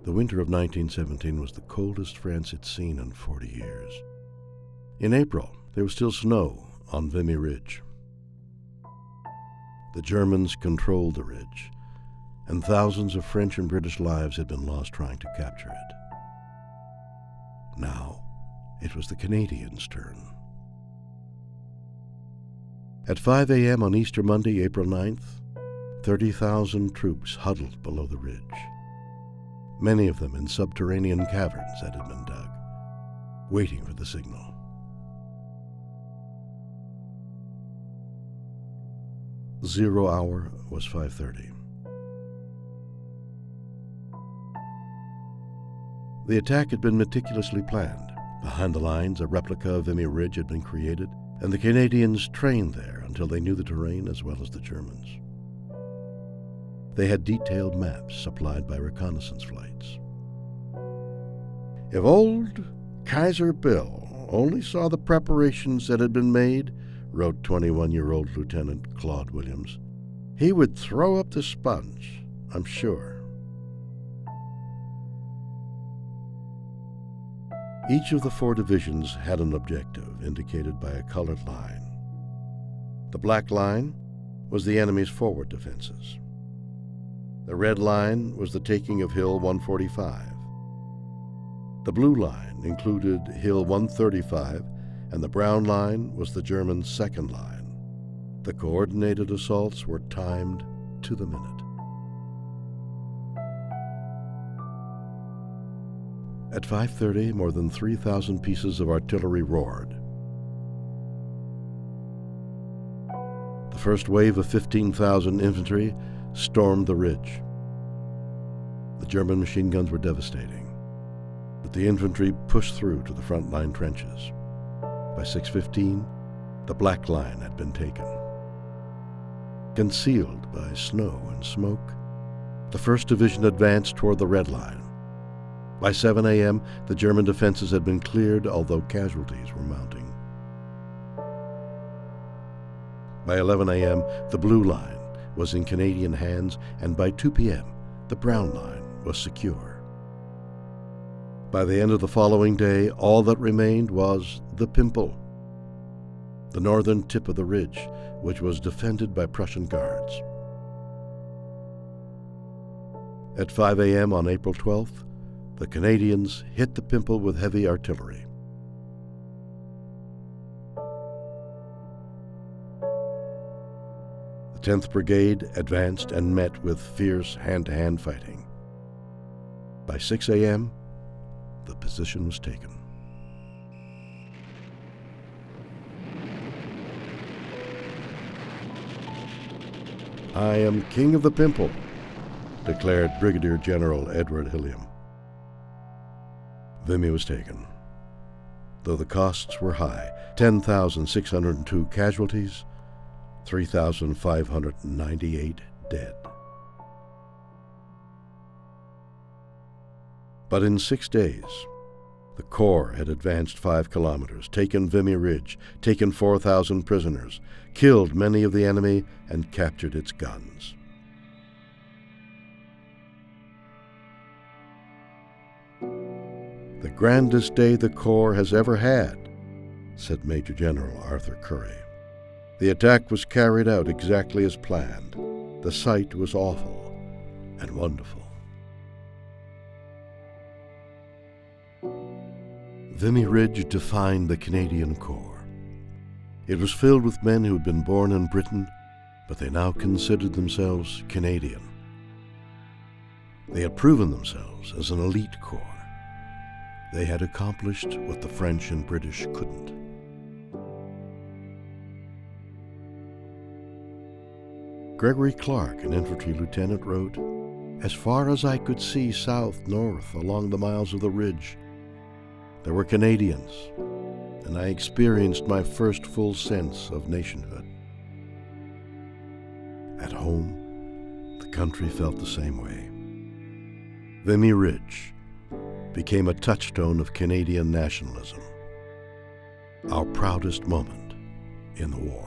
The winter of 1917 was the coldest France had seen in 40 years. In April, there was still snow on Vimy Ridge. The Germans controlled the ridge, and thousands of French and British lives had been lost trying to capture it. Now, it was the Canadians' turn. At 5 a.m. on Easter Monday, April 9th, 30,000 troops huddled below the ridge, many of them in subterranean caverns that had been dug, waiting for the signal. Zero hour was 5:30. The attack had been meticulously planned. Behind the lines, a replica of Vimy Ridge had been created, and the Canadians trained there until they knew the terrain as well as the Germans. They had detailed maps supplied by reconnaissance flights. If old Kaiser Bill only saw the preparations that had been made, wrote 21-year-old Lieutenant Claude Williams, he would throw up the sponge, I'm sure. Each of the 4 divisions had an objective indicated by a colored line. The black line was the enemy's forward defenses. The red line was the taking of Hill 145. The blue line included Hill 135, and the brown line was the German second line. The coordinated assaults were timed to the minute. At 5:30, more than 3,000 pieces of artillery roared. The first wave of 15,000 infantry stormed the ridge. The German machine guns were devastating, but the infantry pushed through to the front line trenches. By 6:15, the black line had been taken. Concealed by snow and smoke, the 1st Division advanced toward the red line. By 7 a.m., the German defenses had been cleared, although casualties were mounting. By 11 a.m., the blue line was in Canadian hands, and by 2 p.m., the brown line was secure. By the end of the following day, all that remained was the Pimple, the northern tip of the ridge, which was defended by Prussian guards. At 5 a.m. on April 12th, the Canadians hit the Pimple with heavy artillery. The 10th Brigade advanced and met with fierce hand-to-hand fighting. By 6 a.m., the position was taken. "I am King of the Pimple," declared Brigadier General Edward Hilliam. Vimy was taken. Though the costs were high, 10,602 casualties, 3,598 dead. But in 6 days, the Corps had advanced 5 kilometers, taken Vimy Ridge, taken 4,000 prisoners, killed many of the enemy, and captured its guns. "The grandest day the Corps has ever had," said Major General Arthur Currie. "The attack was carried out exactly as planned. The sight was awful and wonderful." Vimy Ridge defined the Canadian Corps. It was filled with men who had been born in Britain, but they now considered themselves Canadian. They had proven themselves as an elite corps. They had accomplished what the French and British couldn't. Gregory Clark, an infantry lieutenant, wrote, "As far as I could see south-north along the miles of the ridge, there were Canadians, and I experienced my first full sense of nationhood. At home, the country felt the same way. Vimy Ridge became a touchstone of Canadian nationalism, our proudest moment in the war."